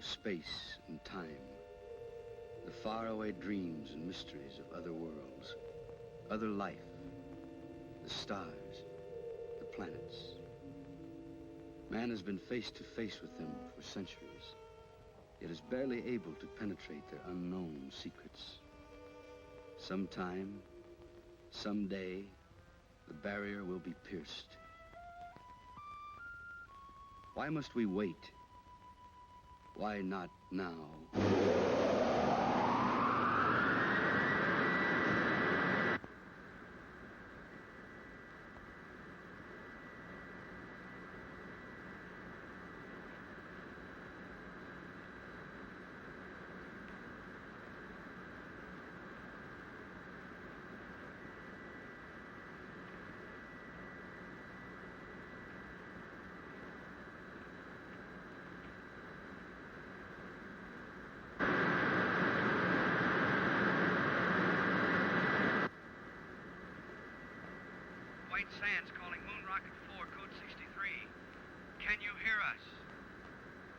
of space and time, the faraway dreams and mysteries of other worlds, other life, the stars, the planets. Man has been face to face with them for centuries, yet is barely able to penetrate their unknown secrets. Sometime, someday, the barrier will be pierced. Why must we wait? Why not now? White Sands calling Moon Rocket 4, code 63. Can you hear us?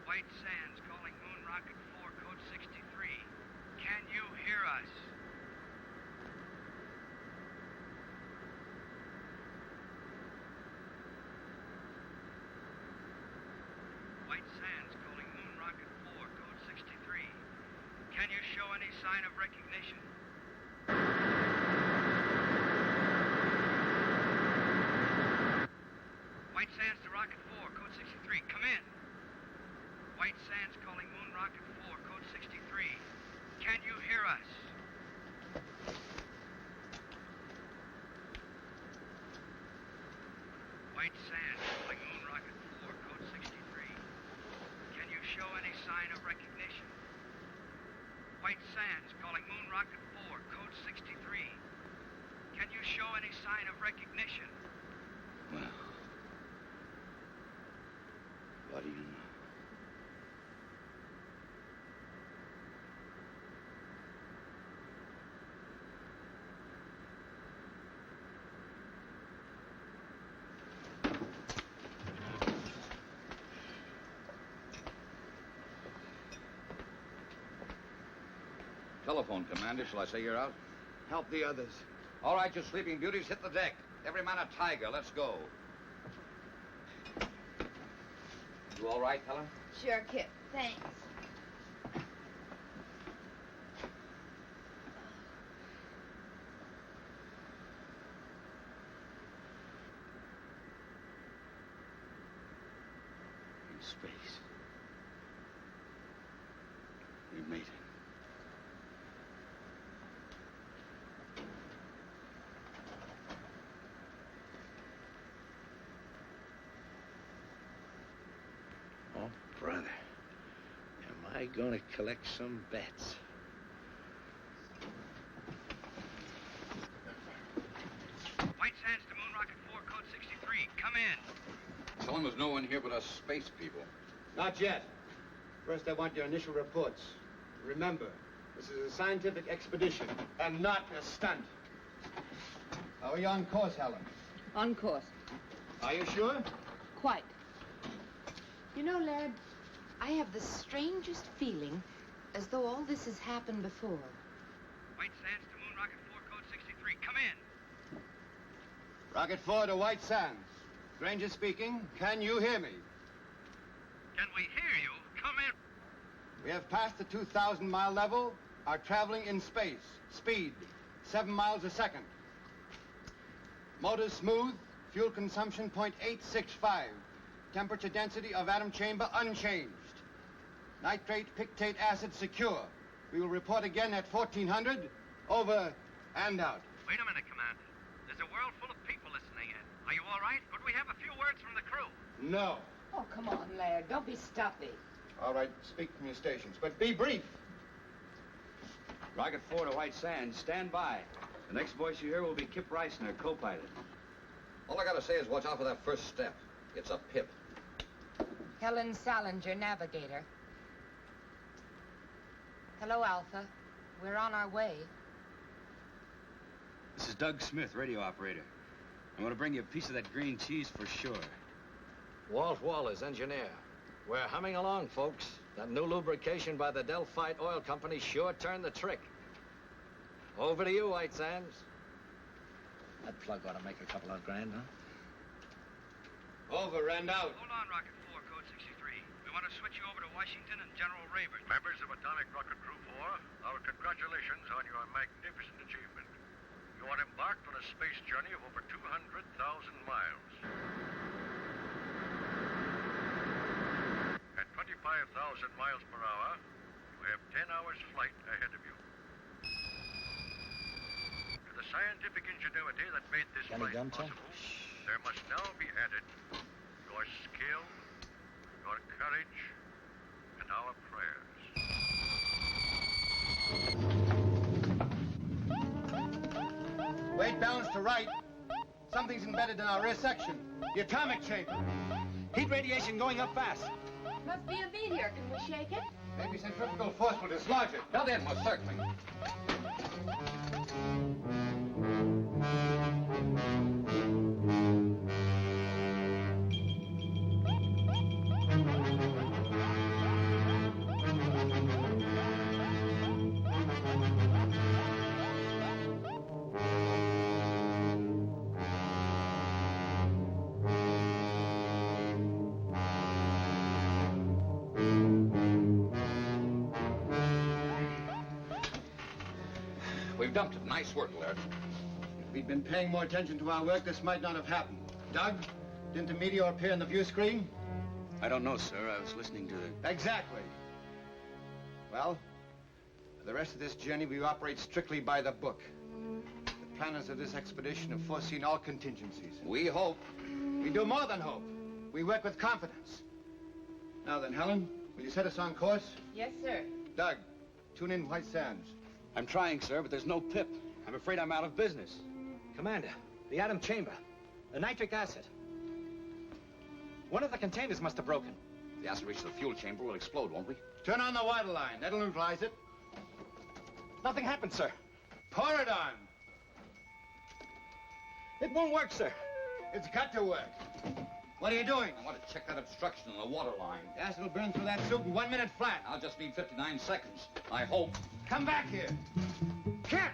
White Sands calling Moon Rocket 4, code 63. Can you hear us? White Sands calling Moon Rocket 4, code 63. Can you show any sign of recognition? White Sands to Rocket 4, code 63. Come in. White Sands calling Moon Rocket 4, code 63. Can you hear us? White Sands calling Moon Rocket 4, code 63. Can you show any sign of recognition? White Sands calling Moon Rocket 4, code 63. Can you show any sign of recognition? Well, what do you know? Telephone, Commander. Shall I say you're out? Help the others. All right, you sleeping beauties, hit the deck. Every man a tiger. Let's go. You all right, Helen? Sure, Kip. Thanks. In space. We made it. Oh, brother. Am I going to collect some bets? White Sands to Moon Rocket 4, code 63. Come in. Tell him there's no one here but us space people. Not yet. First, I want your initial reports. Remember, this is a scientific expedition and not a stunt. How are you on course, Helen? On course. Are you sure? Quite. You know, lad, I have the strangest feeling as though all this has happened before. White Sands to Moon Rocket 4, code 63. Come in. Rocket 4 to White Sands. Granger speaking. Can you hear me? Can we hear you? Come in. We have passed the 2,000-mile level, are traveling in space. Speed, 7 miles a second. Motors smooth, fuel consumption 0.865. Temperature density of atom chamber unchanged. Nitrate pictate acid secure. We will report again at 1400. Over and out. Wait a minute, Commander. There's a world full of people listening in. Are you all right? Could we have a few words from the crew? No. Oh, come on, Laird. Don't be stuffy. All right, speak from your stations, but be brief. Rocket 4 to White Sands, stand by. The next voice you hear will be Kip Reisner, co-pilot. All I gotta say is watch out for that first step. It's a pip. Helen Salinger, navigator. Hello, Alpha. We're on our way. This is Doug Smith, radio operator. I want to bring you a piece of that green cheese for sure. Walt Wallace, engineer. We're humming along, folks. That new lubrication by the Delphite Oil Company sure turned the trick. Over to you, White Sands. That plug ought to make a couple of grand, huh? Over and out. Hold on, Rocket 4, code 63. We want to switch you over to Washington and General Rayburn. Members of Atomic Rocket Crew 4, our congratulations on your magnificent achievement. You are embarked on a space journey of over 200,000 miles. At 25,000 miles per hour, you have 10 hours flight ahead of you. To the scientific ingenuity that made this flight possible, there must now be added your skill, your courage, and our prayers. Weight balance to right. Something's embedded in our rear section. The atomic chamber. Heat radiation going up fast. Must be a meteor. Can we shake it? Maybe centrifugal force will dislodge it. Built in, most certainly. We've dumped it. Nice work, Laird. If we'd been paying more attention to our work, this might not have happened. Doug, didn't the meteor appear on the view screen? I don't know, sir. I was listening to the... Exactly. Well, for the rest of this journey, we operate strictly by the book. The planners of this expedition have foreseen all contingencies. We hope. We do more than hope. We work with confidence. Now then, Helen, will you set us on course? Yes, sir. Doug, tune in White Sands. I'm trying, sir, but there's no pip. I'm afraid I'm out of business. Commander, the atom chamber, the nitric acid. One of the containers must have broken. If the acid reaches the fuel chamber, we'll explode, won't we? Turn on the water line. That'll neutralize it. Nothing happened, sir. Pour it on. It won't work, sir. It's got to work. What are you doing? I want to check that obstruction in the water line. The acid will burn through that soup in 1 minute flat. I'll just need 59 seconds. I hope. Come back here. Kent!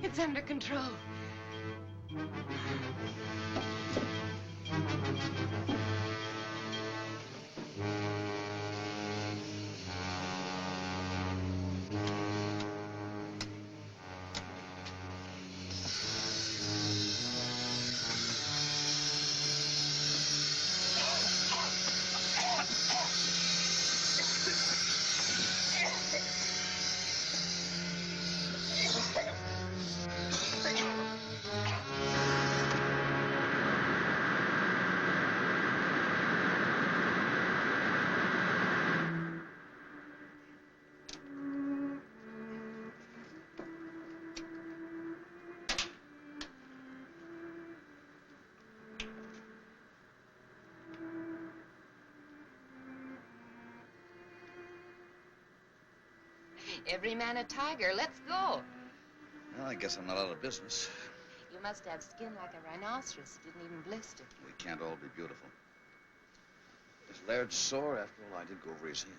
It's under control. Every man a tiger. Let's go. Well, I guess I'm not out of business. You must have skin like a rhinoceros. Didn't even blister. We can't all be beautiful. Is Laird sore? After all, I did go over his head.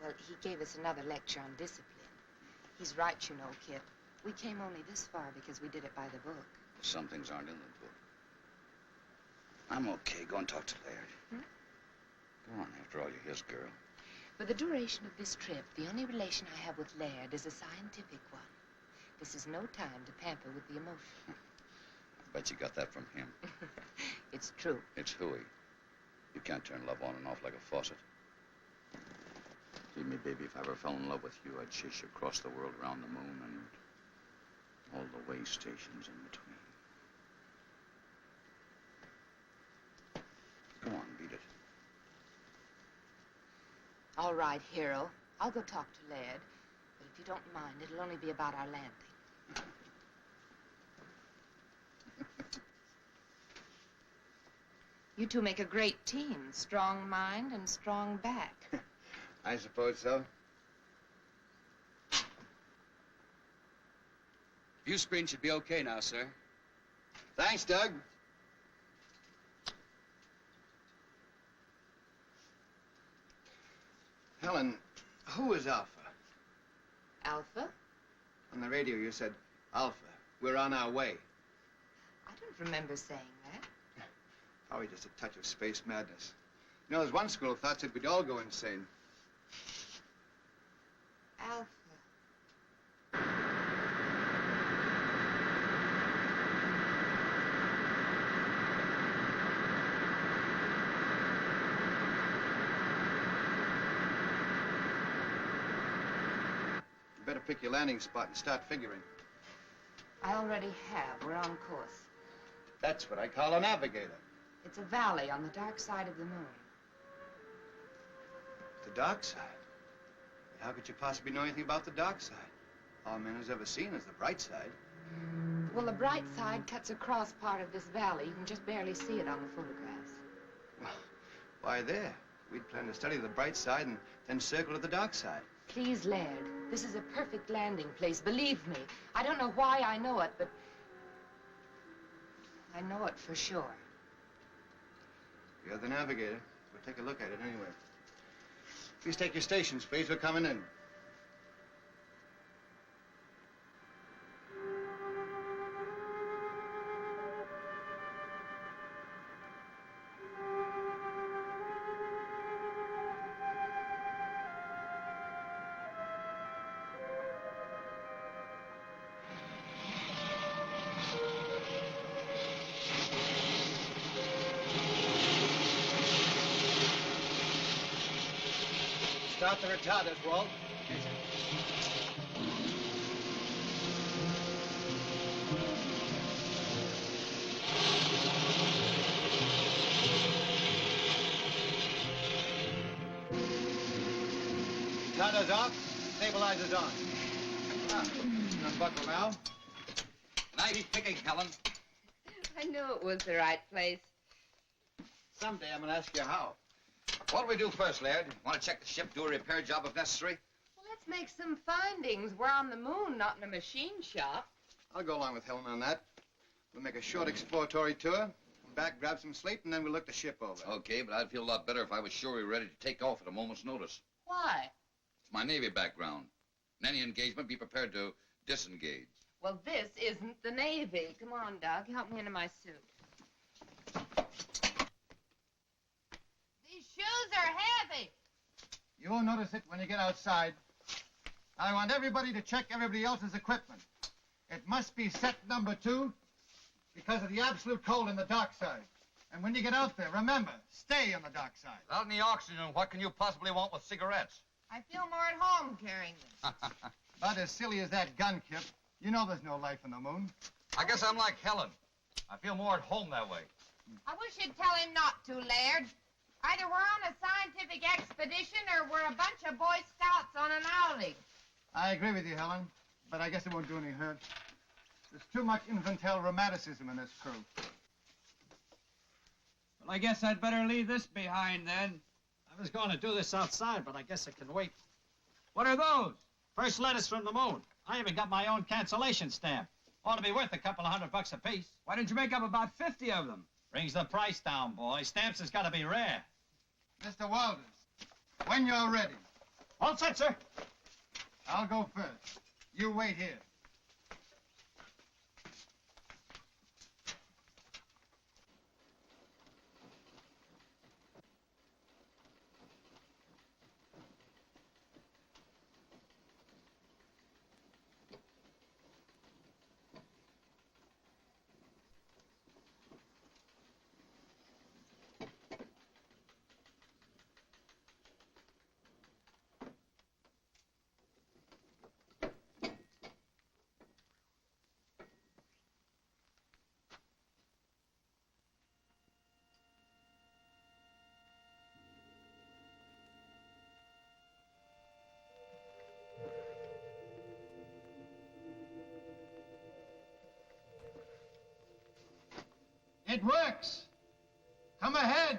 Well, he gave us another lecture on discipline. He's right, you know, Kip. We came only this far because we did it by the book. Some things aren't in the book. I'm okay. Go and talk to Laird. Go on. After all, you're his girl. For the duration of this trip, the only relation I have with Laird is a scientific one. This is no time to pamper with the emotion. I bet you got that from him. It's true. It's hooey. You can't turn love on and off like a faucet. Believe me, baby, if I ever fell in love with you, I'd chase you across the world, around the moon, and all the way stations in between. Go on, beat it. All right, hero. I'll go talk to Laird. But if you don't mind, it'll only be about our landing. You two make a great team. Strong mind and strong back. I suppose so. View screen should be okay now, sir. Thanks, Doug. Helen, who is Alpha? Alpha? On the radio you said, Alpha, we're on our way. I don't remember saying that. Probably just a touch of space madness. You know, there's one school of thought that we'd all go insane. Alpha. You better pick your landing spot and start figuring. I already have. We're on course. That's what I call a navigator. It's a valley on the dark side of the moon. The dark side? How could you possibly know anything about the dark side? All man has ever seen is the bright side. Well, the bright side cuts across part of this valley. You can just barely see it on the photographs. Well, why there? We'd plan to study the bright side and then circle to the dark side. Please, Laird, this is a perfect landing place. Believe me. I don't know why I know it, but I know it for sure. You're the navigator. We'll take a look at it anyway. Please take your stations, please. We're coming in. Start the retarders, Walt. Retarders off, stabilizers on. Unbuckle now. Nice picking, Helen. I knew it was the right place. Someday I'm going to ask you how. What do we do first, Laird? Want to check the ship, do a repair job if necessary? Well, let's make some findings. We're on the moon, not in a machine shop. I'll go along with Helen on that. We'll make a short exploratory tour, come back, grab some sleep, and then we'll look the ship over. Okay, but I'd feel a lot better if I was sure we were ready to take off at a moment's notice. Why? It's my Navy background. In any engagement, be prepared to disengage. Well, this isn't the Navy. Come on, Doug. Help me into my suit. These shoes are heavy. You won't notice it when you get outside. I want everybody to check everybody else's equipment. It must be set number 2 because of the absolute cold in the dock side. And when you get out there, remember, stay on the dock side. Without any oxygen, what can you possibly want with cigarettes? I feel more at home carrying them. About as silly as that gun, Kip. You know there's no life on the moon. I guess I'm like Helen. I feel more at home that way. I wish you'd tell him not to, Laird. Either we're on a scientific expedition or we're a bunch of Boy Scouts on an outing. I agree with you, Helen, but I guess it won't do any hurt. There's too much infantile romanticism in this crew. Well, I guess I'd better leave this behind, then. I was going to do this outside, but I guess it can wait. What are those? First letters from the moon. I even got my own cancellation stamp. Ought to be worth a couple of $100 apiece. Why didn't you make up about 50 of them? Brings the price down, boy. Stamps has got to be rare. Mr. Walters, when you're ready. All set, sir. I'll go first. You wait here. It works. Come ahead.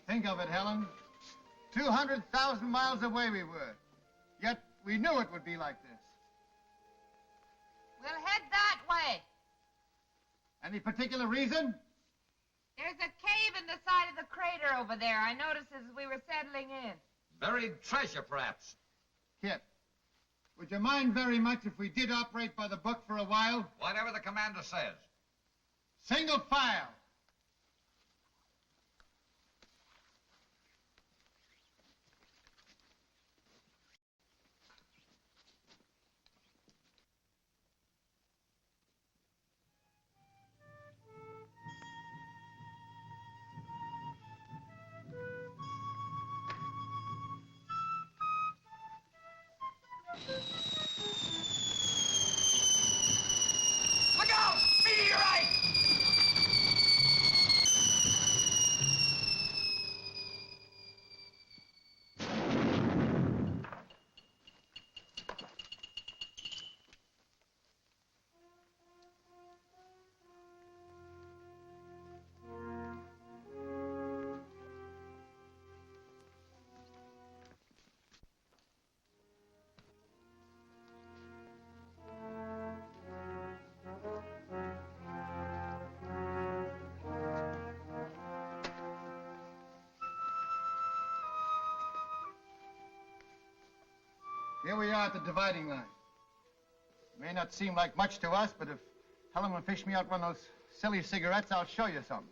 Think of it, Helen. 200,000 miles away we were. Yet we knew it would be like this. We'll head that way. Any particular reason? There's a cave in the side of the crater over there. I noticed as we were settling in. Buried treasure, perhaps. Kit, would you mind very much if we did operate by the book for a while? Whatever the commander says. Single file. Look out! Meteorite! Here we are at the dividing line. It may not seem like much to us, but if Helen will fish me out one of those silly cigarettes, I'll show you something.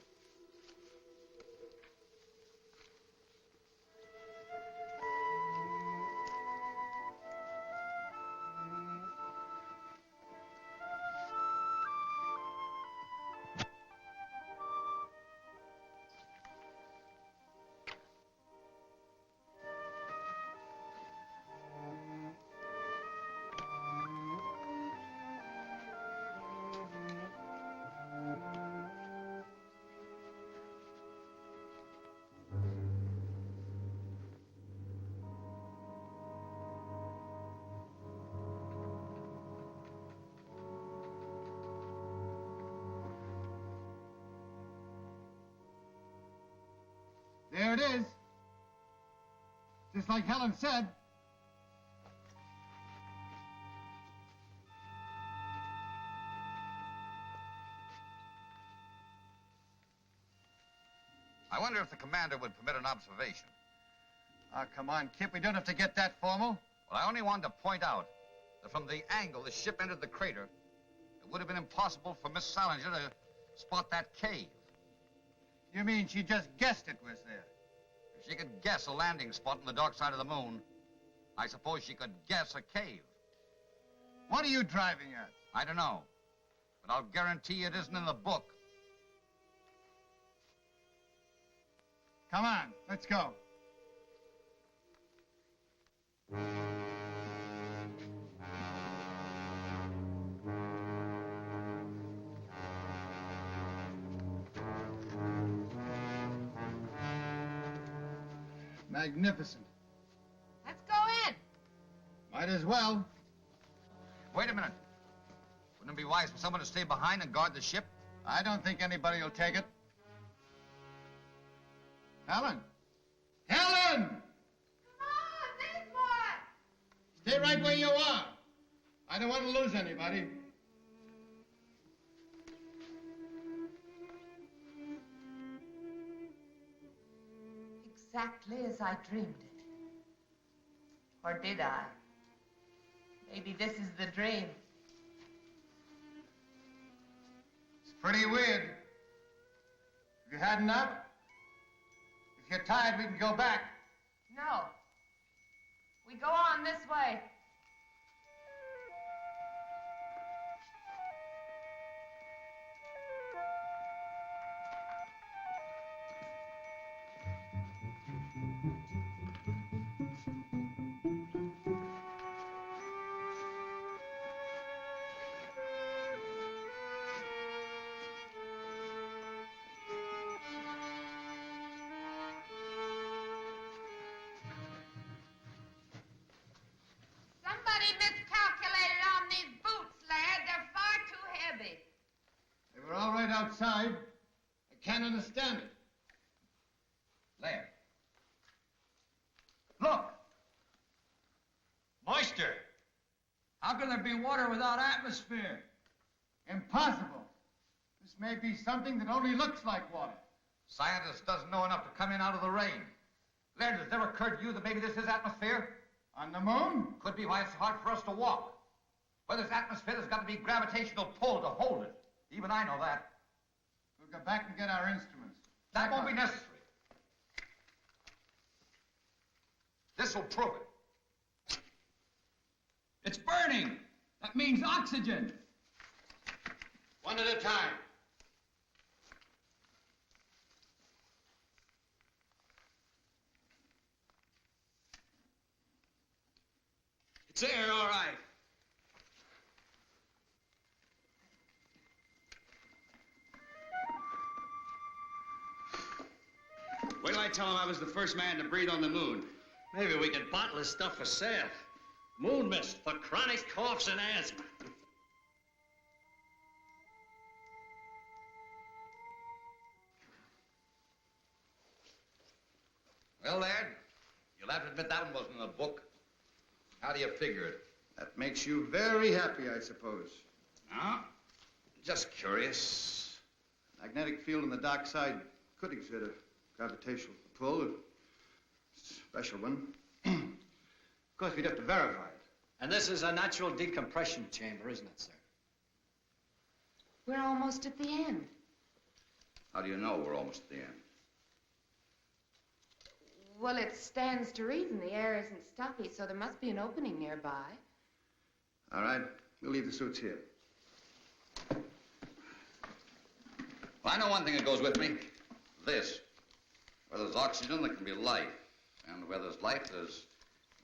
There it is. Just like Helen said. I wonder if the commander would permit an observation. Oh, come on, Kip. We don't have to get that formal. Well, I only wanted to point out that from the angle the ship entered the crater, it would have been impossible for Miss Salinger to spot that cave. You mean she just guessed it was there? If she could guess a landing spot on the dark side of the moon, I suppose she could guess a cave. What are you driving at? I don't know, but I'll guarantee it isn't in the book. Come on, let's go. Magnificent. Let's go in. Might as well. Wait a minute. Wouldn't it be wise for someone to stay behind and guard the ship? I don't think anybody will take it. Helen! Helen! Come on, this boy! Stay right where you are. I don't want to lose anybody. Exactly as I dreamed it. Or did I? Maybe this is the dream. It's pretty weird. Have you had enough? If you're tired, we can go back. No. We go on this way. Somebody miscalculated on these boots, lad. They're far too heavy. They were all right outside. I can't understand it. Laird. Look! Moisture. How can there be water without atmosphere? Impossible. This may be something that only looks like water. Scientist doesn't know enough to come in out of the rain. Laird, has it ever occurred to you that maybe this is atmosphere? On the moon? Could be why it's hard for us to walk. Where there's atmosphere, there's got to be gravitational pull to hold it. Even I know that. We'll go back and get our instruments. That won't be necessary. This will prove it. It's burning. That means oxygen. One at a time. It's there, all right. Wait till I tell him I was the first man to breathe on the moon. Maybe we could bottle this stuff for sale. Moon mist for chronic coughs and asthma. Well, Laird, you'll have to admit that one wasn't in the book. How do you figure it? That makes you very happy, I suppose. No? Just curious. Magnetic field on the dark side could exert a gravitational pull, a special one. Of course, we'd have to verify it. And this is a natural decompression chamber, isn't it, sir? We're almost at the end. How do you know we're almost at the end? Well, it stands to reason the air isn't stuffy, so there must be an opening nearby. All right, we'll leave the suits here. Well, I know one thing that goes with me. This. Where there's oxygen, there can be life. And where there's life, there's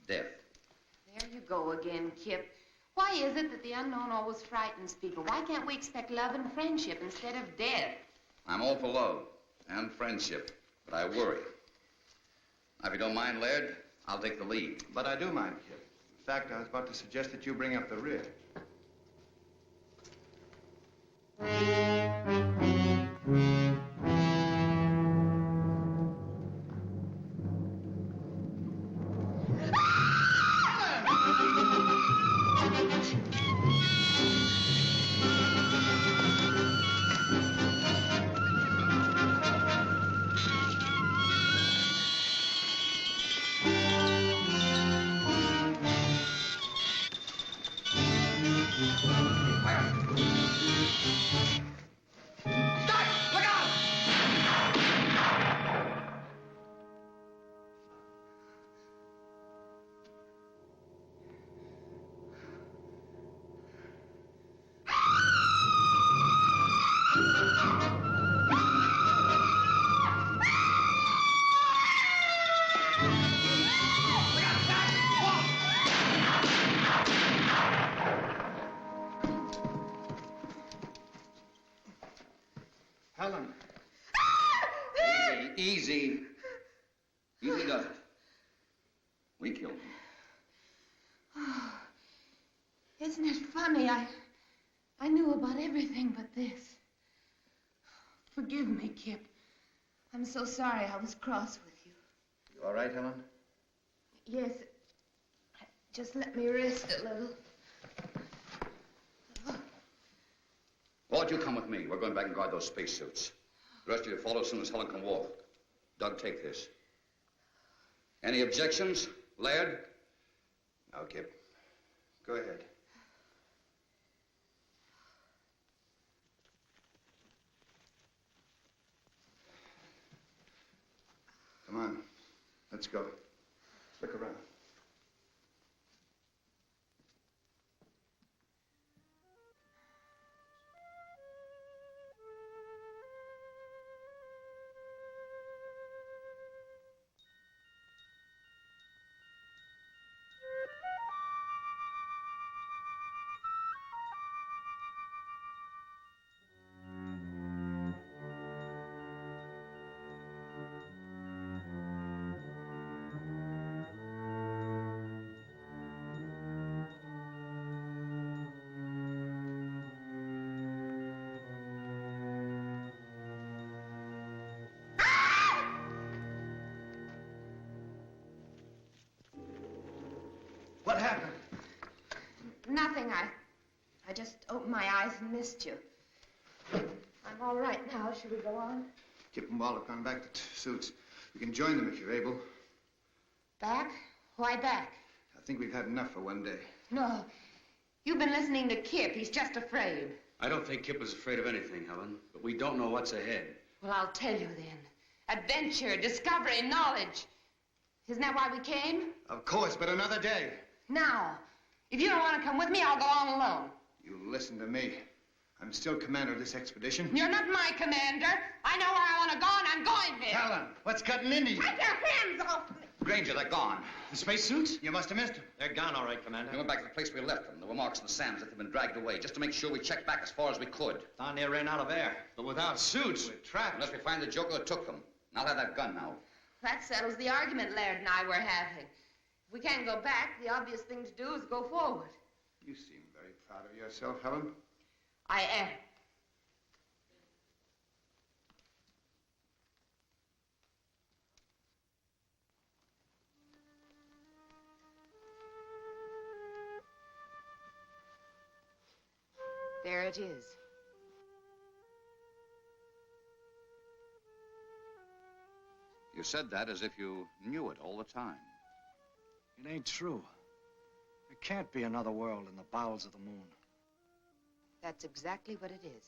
death. There you go again, Kip. Why is it that the unknown always frightens people? Why can't we expect love and friendship instead of death? I'm all for love and friendship, but I worry. Now, if you don't mind, Laird, I'll take the lead. But I do mind, Kip. In fact, I was about to suggest that you bring up the rear. Helen. Easy. Easy does it. We killed him. Oh, isn't it funny? I knew about everything but this. Forgive me, Kip. I'm so sorry I was cross with you. You all right, Helen? Yes. Just let me rest a little. Walt, you come with me. We're going back and guard those spacesuits. The rest of you follow as soon as Helen can walk. Doug, take this. Any objections, Laird? No, Kip. Go ahead. Come on. Let's go. Look around. What happened? Nothing. I just opened my eyes and missed you. I'm all right now. Should we go on? Kip and Walt have gone back to suits. You can join them if you're able. Back? Why back? I think we've had enough for one day. No. You've been listening to Kip. He's just afraid. I don't think Kip was afraid of anything, Helen, but we don't know what's ahead. Well, I'll tell you then. Adventure, discovery, knowledge. Isn't that why we came? Of course, but another day. Now, if you don't want to come with me, I'll go on alone. You listen to me. I'm still commander of this expedition. You're not my commander. I know where I want to go, and I'm going there. Helen, what's cutting into you? Take your hands off me. Granger, they're gone. The spacesuits? You must have missed them. They're gone, all right, Commander. We went back to the place we left them. There were marks in the sand as if they'd been dragged away, just to make sure we checked back as far as we could. Down there ran out of air. But without suits, we're trapped. Unless we find the joker that took them. And I'll have that gun now. That settles the argument Laird and I were having. If we can't go back, the obvious thing to do is go forward. You seem very proud of yourself, Helen. I am. There it is. You said that as if you knew it all the time. It ain't true. I can't be another world in the bowels of the moon. That's exactly what it is.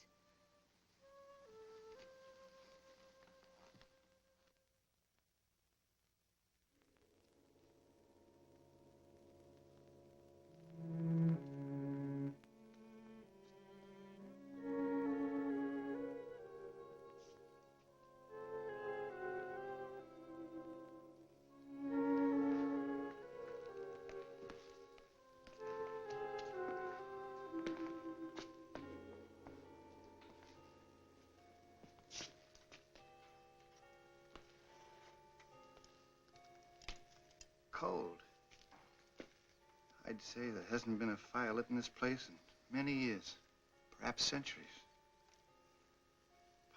Cold. I'd say there hasn't been a fire lit in this place in many years, perhaps centuries.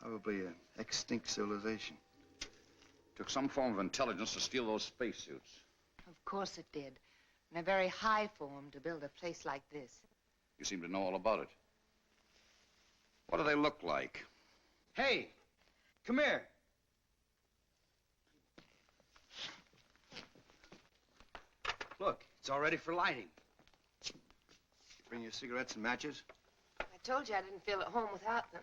Probably an extinct civilization. Took some form of intelligence to steal those spacesuits. Of course it did. And a very high form to build a place like this. You seem to know all about it. What do they look like? Hey, come here. Look, it's all ready for lighting. Bring your cigarettes and matches? I told you I didn't feel at home without them.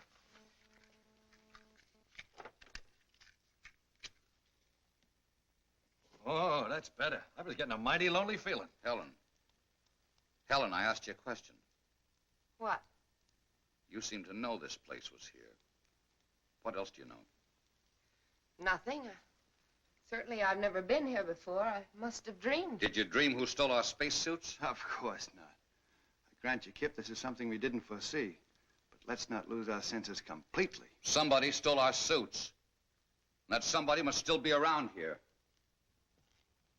Oh, that's better. I was getting a mighty lonely feeling. Helen. Helen, I asked you a question. What? You seem to know this place was here. What else do you know? Nothing. Certainly I've never been here before. I must have dreamed. Did you dream who stole our spacesuits? Of course not. I grant you, Kip, this is something we didn't foresee. But let's not lose our senses completely. Somebody stole our suits. That somebody must still be around here.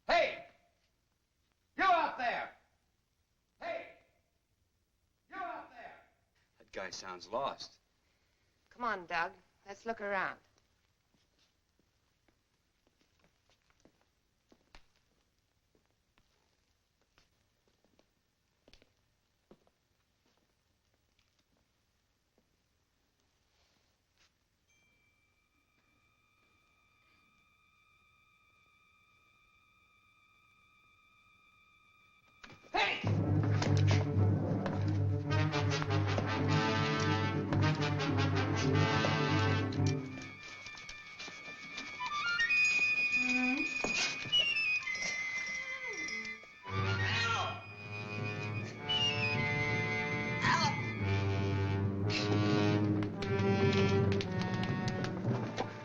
Hey! You out there! Hey! You out there! That guy sounds lost. Come on, Doug. Let's look around.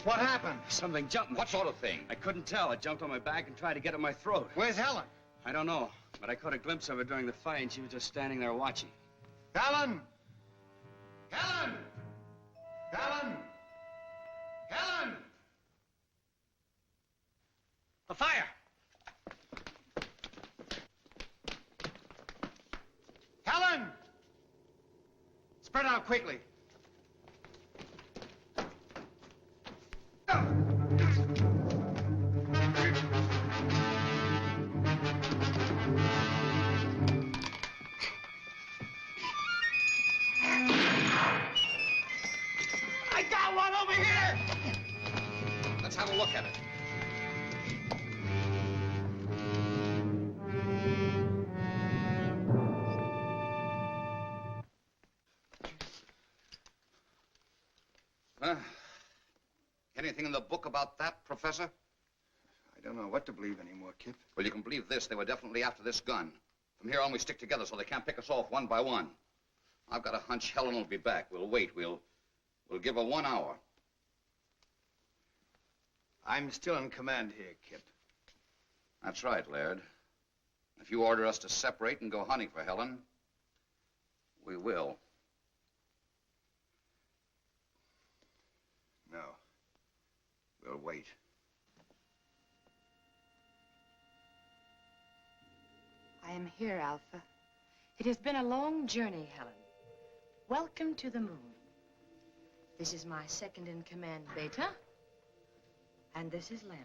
What happened? Something jumped me. What sort of thing? I couldn't tell. It jumped on my back and tried to get at my throat. Where's Helen? I don't know, but I caught a glimpse of her during the fight, and she was just standing there watching. Helen! Helen! Helen! Helen! A fire! Helen! Spread out quickly. I got one over here! Let's have a look at it. Anything in the book about that, Professor? I don't know what to believe anymore, Kip. Well, you can believe this. They were definitely after this gun. From here on, we stick together so they can't pick us off one by one. I've got a hunch Helen will be back. We'll wait. We'll give her 1 hour. I'm still in command here, Kip. That's right, Laird. If you order us to separate and go hunting for Helen, we will. No. We'll wait. I am here, Alpha. It has been a long journey, Helen. Welcome to the moon. This is my second in command, Beta. And this is Lambda.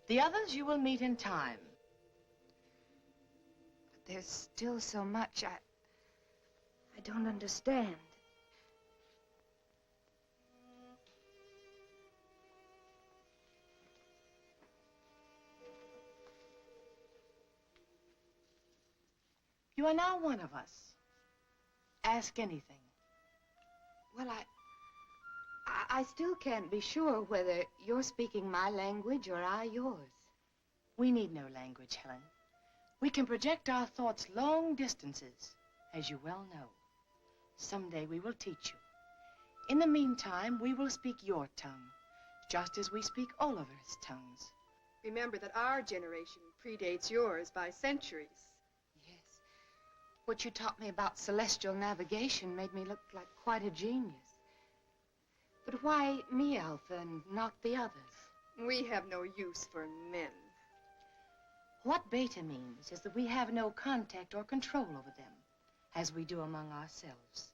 The others you will meet in time. But there's still so much I don't understand. You are now one of us. Ask anything. Well, I still can't be sure whether you're speaking my language or I yours. We need no language, Helen. We can project our thoughts long distances, as you well know. Someday we will teach you. In the meantime, we will speak your tongue, just as we speak Oliver's tongues. Remember that our generation predates yours by centuries. Yes. What you taught me about celestial navigation made me look like quite a genius. But why me, Alpha, and not the others? We have no use for men. What beta means is that we have no contact or control over them, as we do among ourselves.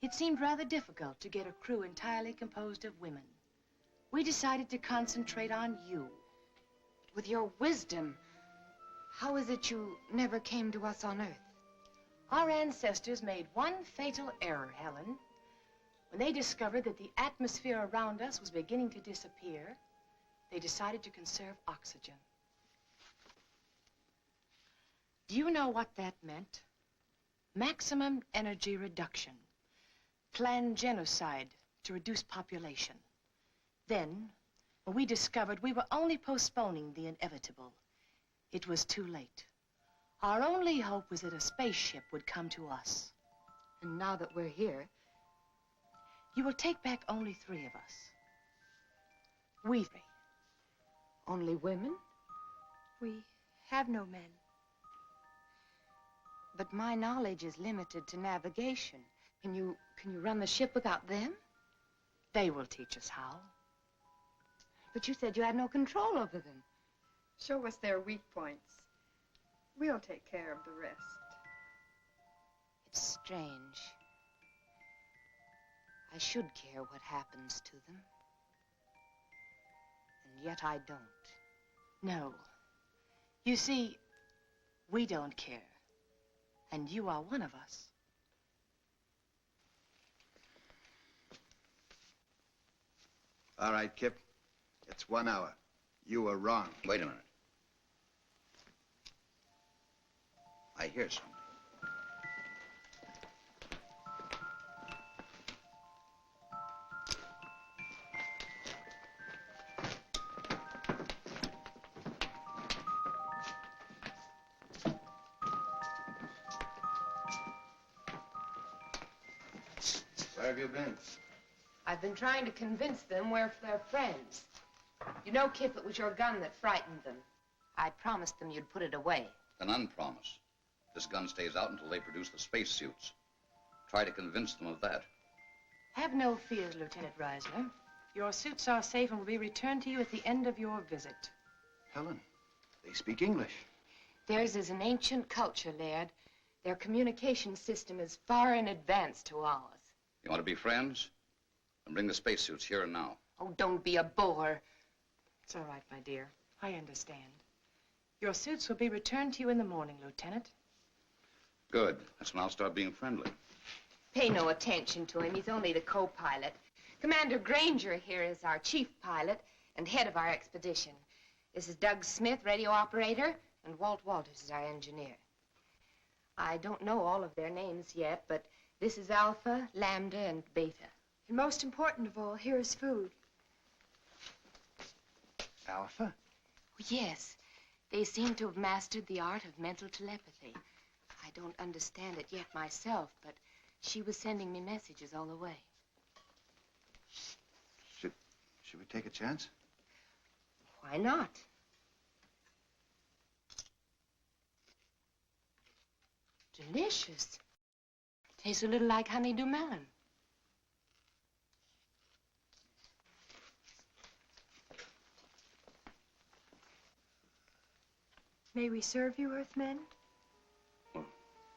It seemed rather difficult to get a crew entirely composed of women. We decided to concentrate on you. With your wisdom, how is it you never came to us on Earth? Our ancestors made one fatal error, Helen. When they discovered that the atmosphere around us was beginning to disappear, they decided to conserve oxygen. Do you know what that meant? Maximum energy reduction. Planned genocide to reduce population. Then, when we discovered we were only postponing the inevitable, it was too late. Our only hope was that a spaceship would come to us. And now that we're here, you will take back only 3 of us. We 3. Only women? We have no men. But my knowledge is limited to navigation. Can you run the ship without them? They will teach us how. But you said you had no control over them. Show us their weak points. We'll take care of the rest. It's strange. I should care what happens to them. And yet I don't. No. You see, we don't care. And you are one of us. All right, Kip. It's 1 hour. You were wrong. Wait a minute. I hear something. Where have you been? I've been trying to convince them we're their friends. You know, Kip, it was your gun that frightened them. I promised them you'd put it away. An unpromise. This gun stays out until they produce the spacesuits. Try to convince them of that. Have no fears, Lieutenant Reisner. Your suits are safe and will be returned to you at the end of your visit. Helen, they speak English. Theirs is an ancient culture, Laird. Their communication system is far in advance to ours. You want to be friends? Then bring the spacesuits here and now. Oh, don't be a bore. It's all right, my dear. I understand. Your suits will be returned to you in the morning, Lieutenant. Good. That's when I'll start being friendly. Pay no attention to him. He's only the co-pilot. Commander Granger here is our chief pilot and head of our expedition. This is Doug Smith, radio operator, and Walt Walters is our engineer. I don't know all of their names yet, but this is Alpha, Lambda, and Beta. And most important of all, here is food. Alpha? Yes. They seem to have mastered the art of mental telepathy. I don't understand it yet myself, but she was sending me messages all the way. Should we take a chance? Why not? Delicious. Tastes a little like honeydew melon. May we serve you, Earthmen? Well,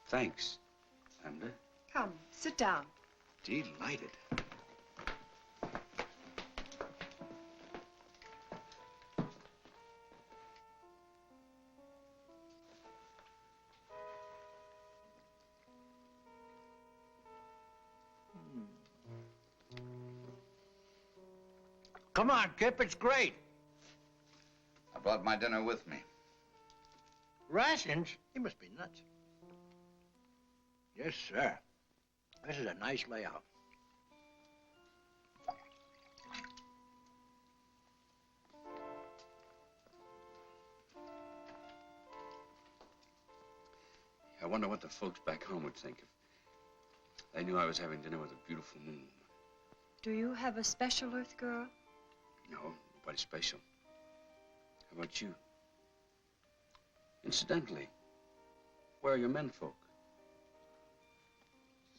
thanks, Lambda. Come, sit down. Delighted. Come on, Kip, it's great. I brought my dinner with me. Rations? You must be nuts. Yes, sir. This is a nice layout. I wonder what the folks back home would think if they knew I was having dinner with a beautiful moon. Do you have a special Earth girl? No, nobody special. How about you? Incidentally, where are your menfolk?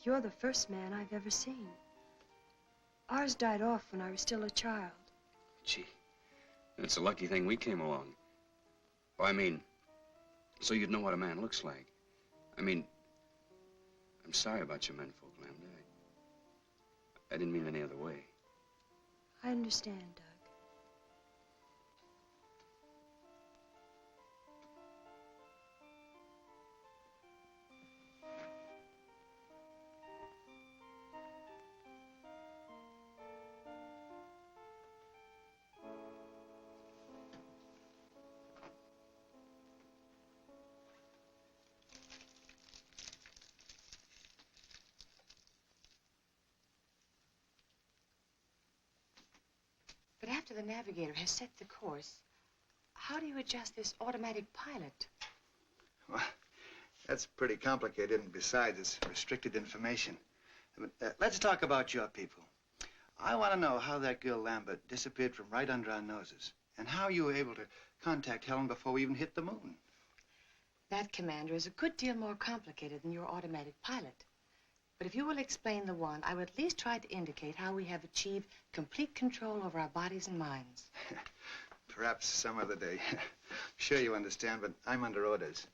You're the first man I've ever seen. Ours died off when I was still a child. Gee, it's a lucky thing we came along. Oh, I mean, so you'd know what a man looks like. I mean, I'm sorry about your menfolk, Lambda. I didn't mean any other way. I understand, Doug. But after the navigator has set the course, how do you adjust this automatic pilot? Well, that's pretty complicated, and besides, it's restricted information. Let's talk about your people. I want to know how that girl Lambert disappeared from right under our noses, and how you were able to contact Helen before we even hit the moon. That, Commander, is a good deal more complicated than your automatic pilot. But if you will explain the one, I would at least try to indicate how we have achieved complete control over our bodies and minds. Perhaps some other day. Sure you understand, but I'm under orders.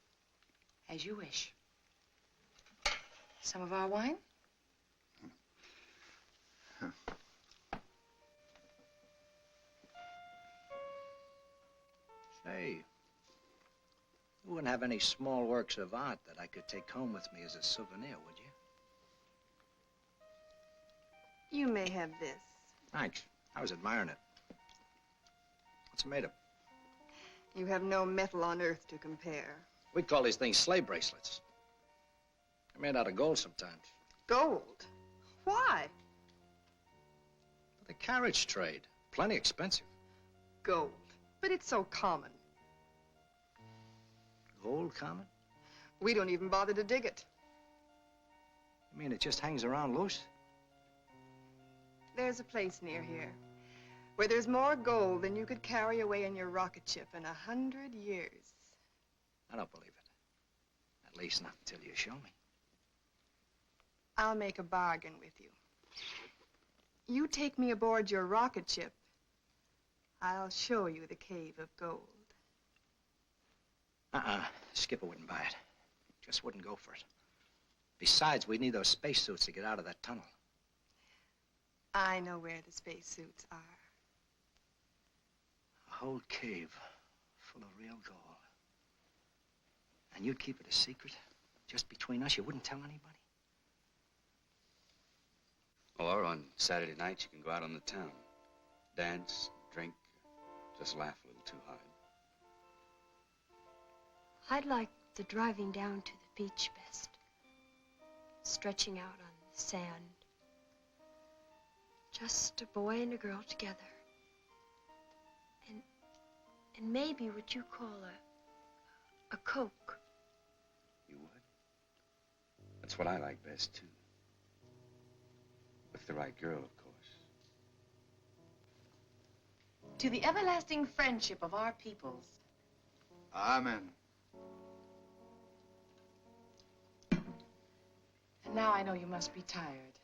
As you wish. Some of our wine? Say, you wouldn't have any small works of art that I could take home with me as a souvenir, would you? You may have this. Thanks. I was admiring it. What's it made of? You have no metal on Earth to compare. We call these things sleigh bracelets. They're made out of gold sometimes. Gold? Why? For the carriage trade. Plenty expensive. Gold. But it's so common. Gold common? We don't even bother to dig it. You mean it just hangs around loose? There's a place near here where there's more gold than you could carry away in your rocket ship in 100 years. I don't believe it. At least not until you show me. I'll make a bargain with you. You take me aboard your rocket ship, I'll show you the cave of gold. Skipper wouldn't buy it. Just wouldn't go for it. Besides, we'd need those spacesuits to get out of that tunnel. I know where the spacesuits are. A whole cave full of real gold. And you'd keep it a secret? Just between us? You wouldn't tell anybody? Or on Saturday nights, you can go out on the town. Dance, drink, just laugh a little too hard. I'd like the driving down to the beach best. Stretching out on the sand. Just a boy and a girl together. And maybe what you call a Coke. You would? That's what I like best, too. With the right girl, of course. To the everlasting friendship of our peoples. Amen. And now I know you must be tired.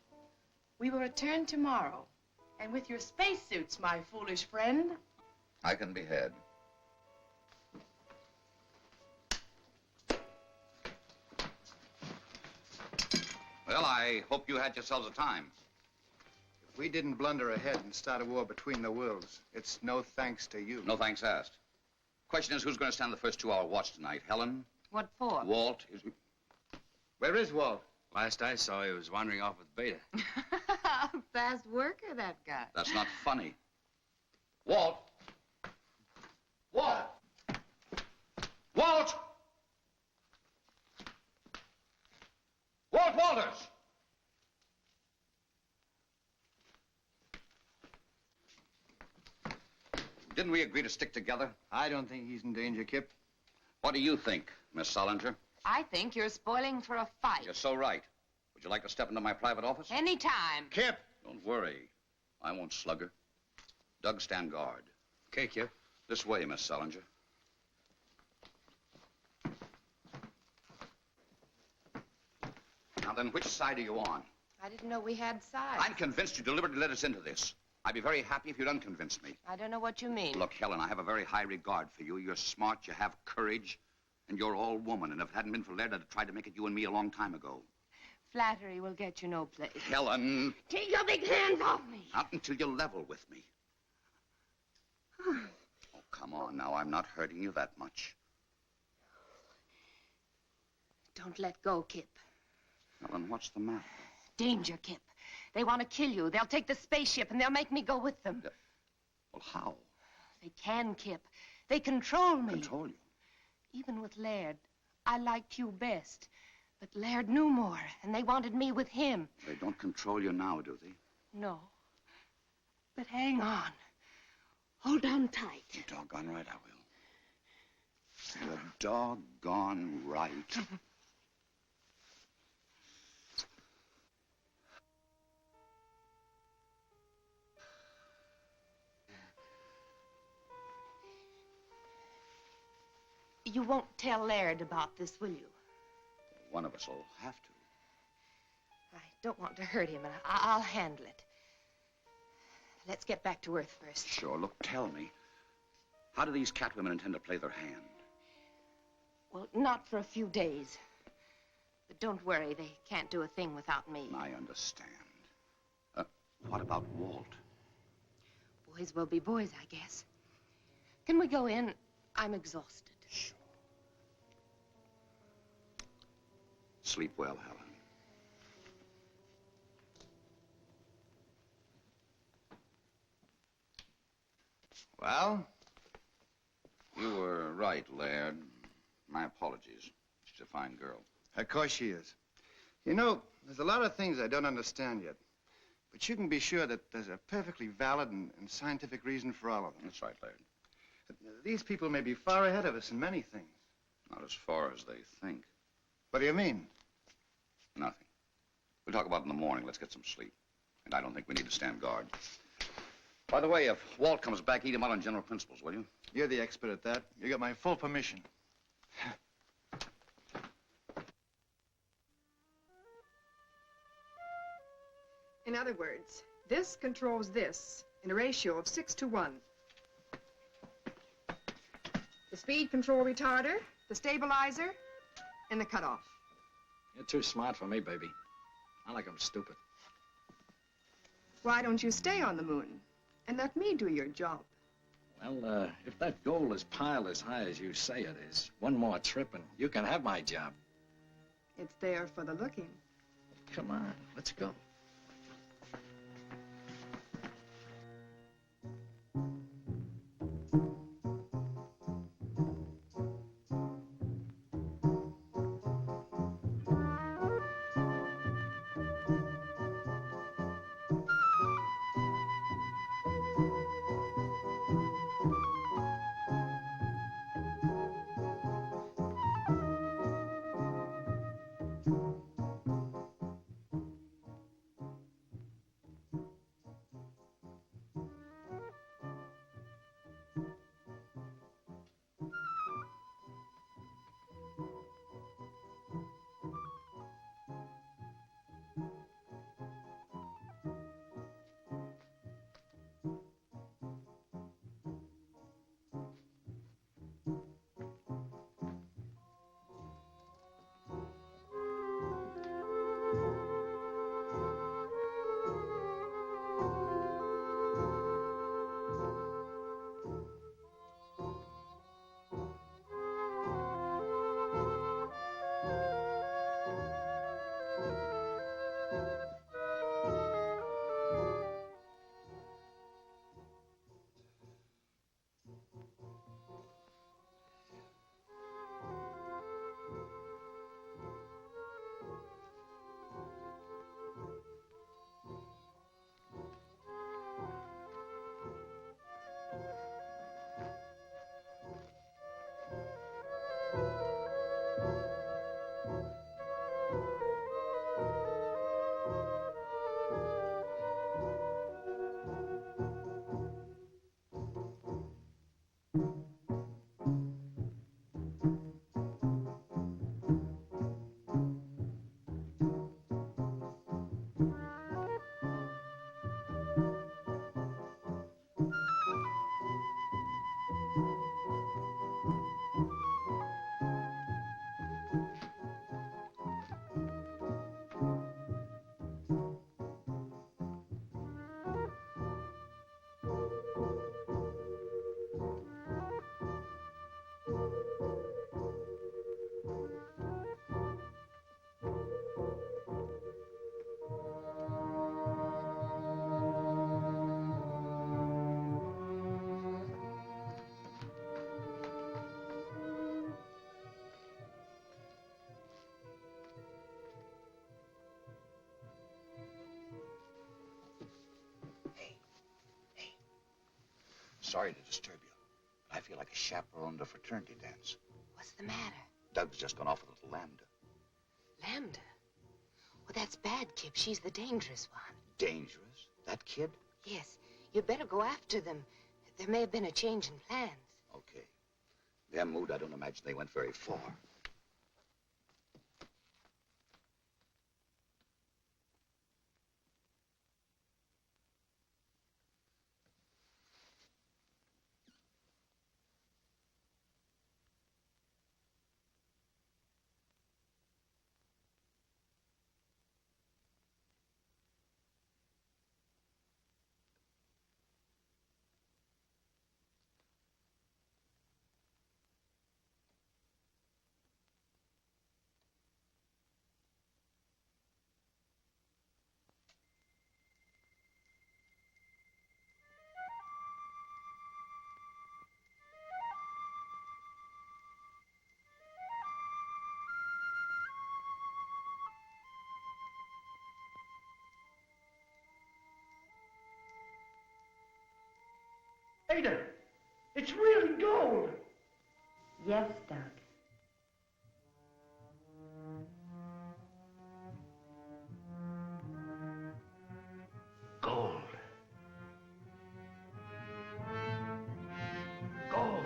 We will return tomorrow. And with your spacesuits, my foolish friend. I can be had. Well, I hope you had yourselves a time. If we didn't blunder ahead and start a war between the worlds, it's no thanks to you. No thanks asked. Question is, who's going to stand the first 2-hour watch tonight? Helen? What for? Walt? Where is Walt? Last I saw, he was wandering off with Beta. Fast worker, that guy. That's not funny. Walt! Walt! Walt! Walter! Didn't we agree to stick together? I don't think he's in danger, Kip. What do you think, Miss Solinger? I think you're spoiling for a fight. You're so right. Would you like to step into my private office? Anytime. Kip! Don't worry. I won't slug her. Doug, stand guard. Okay, Kip. This way, Miss Solinger. Now then, which side are you on? I didn't know we had sides. I'm convinced you deliberately led us into this. I'd be very happy if you'd unconvince me. I don't know what you mean. Look, Helen, I have a very high regard for you. You're smart, you have courage, and you're all woman. And if it hadn't been for Laird, I'd have tried to make it you and me a long time ago. Flattery will get you no place. Helen! Take your big hands off me. Not until you're level with me. Oh, come on now. I'm not hurting you that much. Don't let go, Kip. Helen, what's the matter? Danger, Kip. They want to kill you. They'll take the spaceship and they'll make me go with them. Well, how? They can, Kip. They control me. Control you? Even with Laird, I liked you best. But Laird knew more, and they wanted me with him. They don't control you now, do they? No. But hang on. Hold on tight. You're doggone right I will. You're doggone right. You won't tell Laird about this, will you? One of us will have to. I don't want to hurt him, and I'll handle it. Let's get back to Earth first. Sure. Look, tell me. How do these catwomen intend to play their hand? Well, not for a few days. But don't worry, they can't do a thing without me. I understand. What about Walt? Boys will be boys, I guess. Can we go in? I'm exhausted. Sure. Sleep well, Helen. Well? You were right, Laird. My apologies. She's a fine girl. Of course she is. You know, there's a lot of things I don't understand yet. But you can be sure that there's a perfectly valid and scientific reason for all of them. That's right, Laird. These people may be far ahead of us in many things. Not as far as they think. What do you mean? Nothing. We'll talk about it in the morning. Let's get some sleep. And I don't think we need to stand guard. By the way, if Walt comes back, eat him out on general principles, will you? You're the expert at that. You got my full permission. In other words, this controls this in a ratio of 6 to 1. The speed control retarder, the stabilizer, and the cutoff. You're too smart for me, baby. I like 'em stupid. Why don't you stay on the moon and let me do your job? Well, if that goal is piled as high as you say it is, one more trip and you can have my job. It's there for the looking. Come on, let's go. Sorry to disturb you. I feel like a chaperone to a fraternity dance. What's the matter? Doug's just gone off with little Lambda. Lambda? Well, that's bad, Kip. She's the dangerous one. Dangerous? That kid? Yes. You'd better go after them. There may have been a change in plans. Okay. Their mood, I don't imagine they went very far. Ada, it's really gold. Yes, Doug. Gold. Gold.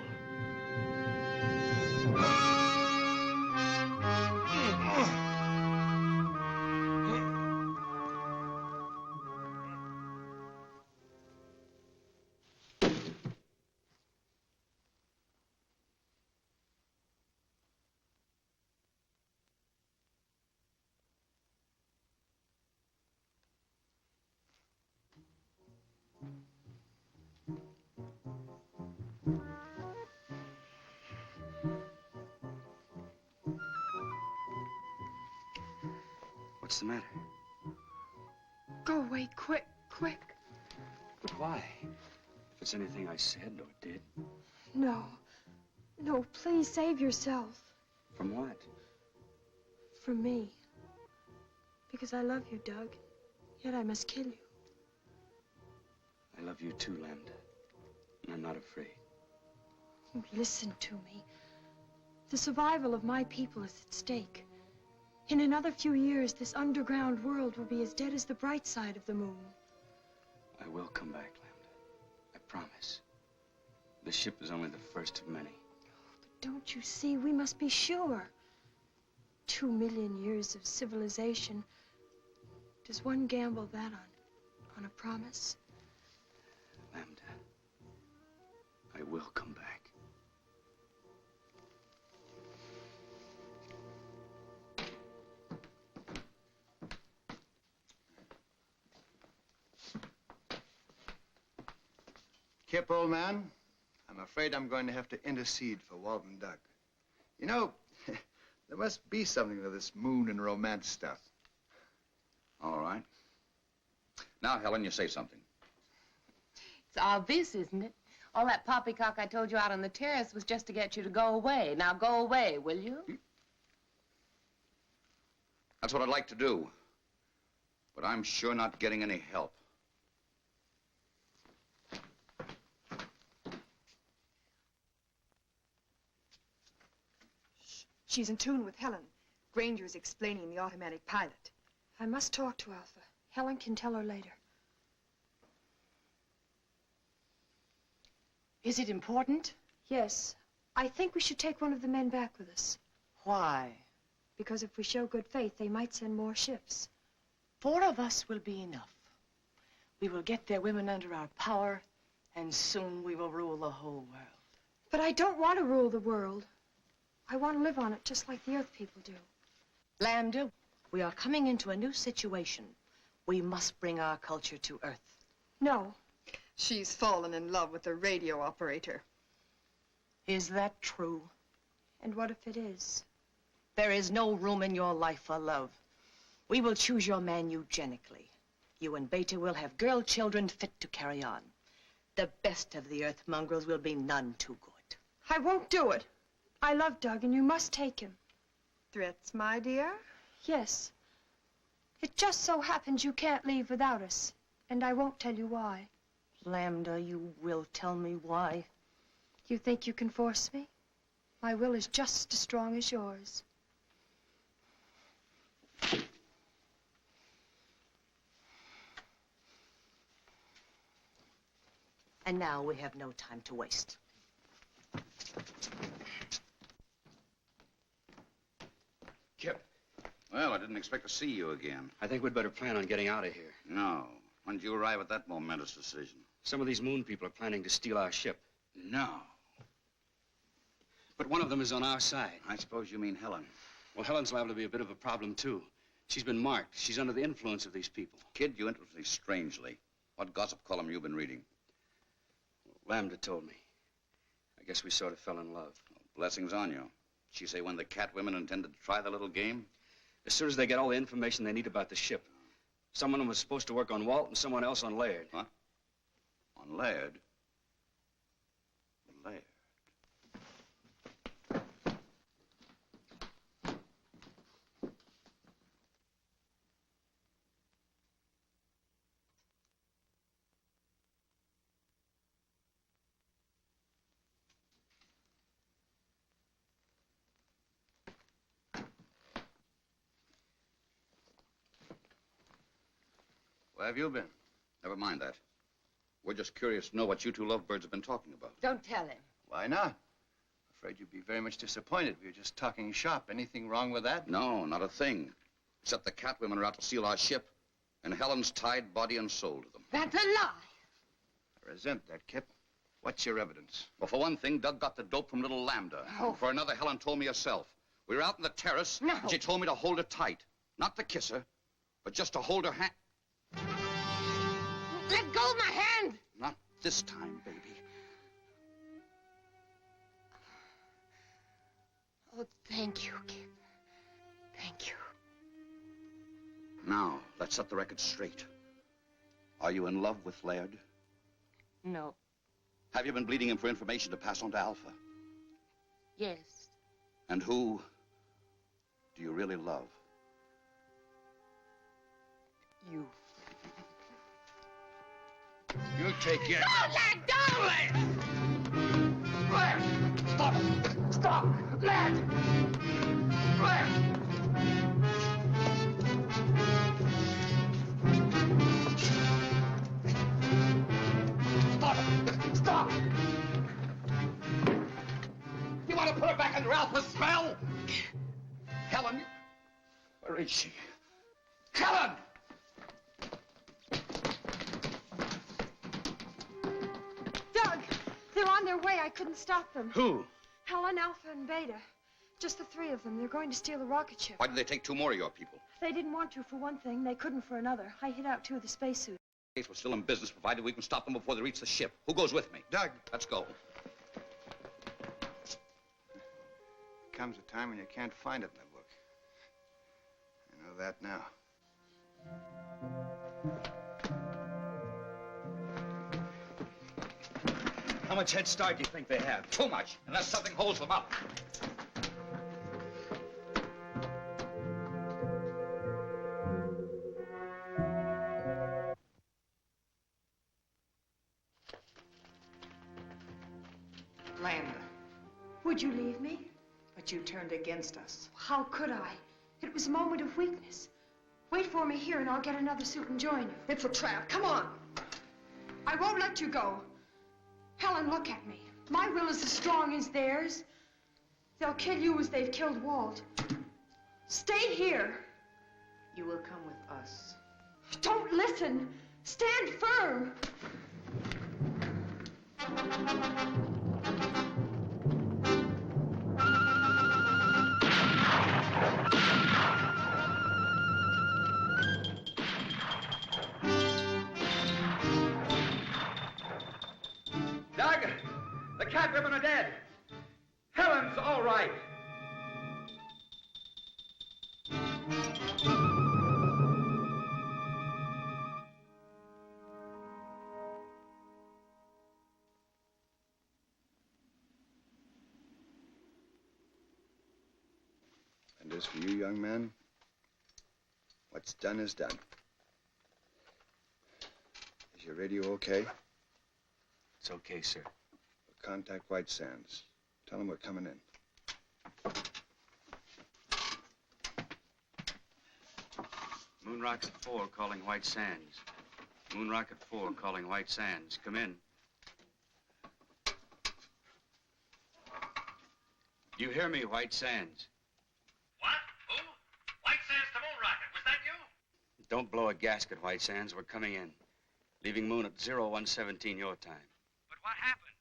What's the matter? Go away, quick, quick. But why? If it's anything I said or did. No. No, please save yourself. From what? From me. Because I love you, Doug. Yet I must kill you. I love you too, Lambda. And I'm not afraid. Oh, listen to me. The survival of my people is at stake. In another few years, this underground world will be as dead as the bright side of the moon. I will come back, Lambda. I promise. The ship is only the first of many. But don't you see, we must be sure. 2 million years of civilization. Does one gamble that on a promise? Lambda, I will come back. Kip, old man, I'm afraid I'm going to have to intercede for Walton Doug. You know, there must be something to this moon and romance stuff. All right. Now, Helen, you say something. It's obvious, isn't it? All that poppycock I told you out on the terrace was just to get you to go away. Now go away, will you? That's what I'd like to do. But I'm sure not getting any help. She's in tune with Helen. Granger's explaining the automatic pilot. I must talk to Alpha. Helen can tell her later. Is it important? Yes. I think we should take one of the men back with us. Why? Because if we show good faith, they might send more ships. 4 of us will be enough. We will get their women under our power, and soon we will rule the whole world. But I don't want to rule the world. I want to live on it just like the Earth people do. Lambda, we are coming into a new situation. We must bring our culture to Earth. No. She's fallen in love with the radio operator. Is that true? And what if it is? There is no room in your life for love. We will choose your man eugenically. You and Beta will have girl children fit to carry on. The best of the Earth mongrels will be none too good. I won't do it. I love Doug, and you must take him. Threats, my dear? Yes. It just so happens you can't leave without us, and I won't tell you why. Lambda, you will tell me why. You think you can force me? My will is just as strong as yours. And now we have no time to waste. Kip. Well, I didn't expect to see you again. I think we'd better plan on getting out of here. No. When did you arrive at that momentous decision? Some of these moon people are planning to steal our ship. No. But one of them is on our side. I suppose you mean Helen. Well, Helen's liable to be a bit of a problem, too. She's been marked. She's under the influence of these people. Kid, you interest me strangely. What gossip column you been reading? Lambda told me. I guess we sort of fell in love. Well, blessings on you. She say when the cat women intended to try the little game? As soon as they get all the information they need about the ship. Someone was supposed to work on Walt and someone else on Laird. What? On Laird? Laird. Where have you been? Never mind that. We're just curious to know what you two lovebirds have been talking about. Don't tell him. Why not? Afraid you'd be very much disappointed. We were just talking shop. Anything wrong with that? No, not a thing. Except the cat women are out to steal our ship, and Helen's tied body and soul to them. That's a lie. I resent that, Kip. What's your evidence? Well, for one thing, Doug got the dope from little Lambda. Oh. And for another, Helen told me herself. We were out on the terrace, No. and she told me to hold her tight. Not to kiss her, but just to hold her hand. Let go of my hand! Not this time, baby. Oh, thank you, Kip. Thank you. Now, let's set the record straight. Are you in love with Laird? No. Have you been bleeding him for information to pass on to Alpha? Yes. And who do you really love? You. You take your... Don't let! Led! Stop! Stop! Led! Led! Stop! Stop! You want to put her back under Alpha's spell? Helen, where is she? Helen! Doug! They're on their way. I couldn't stop them. Who? Helen, Alpha, and Beta. Just the 3 of them. They're going to steal the rocket ship. Why did they take 2 more of your people? They didn't want to for one thing. They couldn't for another. I hit out 2 of the spacesuits. We're still in business, provided we can stop them before they reach the ship. Who goes with me? Doug. Let's go. Comes a time when you can't find it in the book. I know that now. How much head start do you think they have? Too much, unless something holds them up. Lambda, Would you leave me? but you turned against us. How could I? It was a moment of weakness. Wait for me here and I'll get another suit and join you. It's a trap. Come on. I won't let you go. Helen, look at me. My will is as strong as theirs. They'll kill you as they've killed Walt. Stay here. You will come with us. Don't listen. Stand firm. Doug, the cat women are dead. Helen's all right. And as for you, young man, what's done is done. Is your radio okay? It's okay, sir. We'll contact White Sands. Tell them we're coming in. Moon Rocket 4 calling White Sands. Moon Rocket 4 calling White Sands. Come in. You hear me, White Sands? What? Who? White Sands to Moon Rocket. Was that you? Don't blow a gasket, White Sands. We're coming in. Leaving Moon at 0117 your time. But what happened?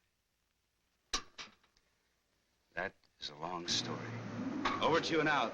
That is a long story. Over to you now.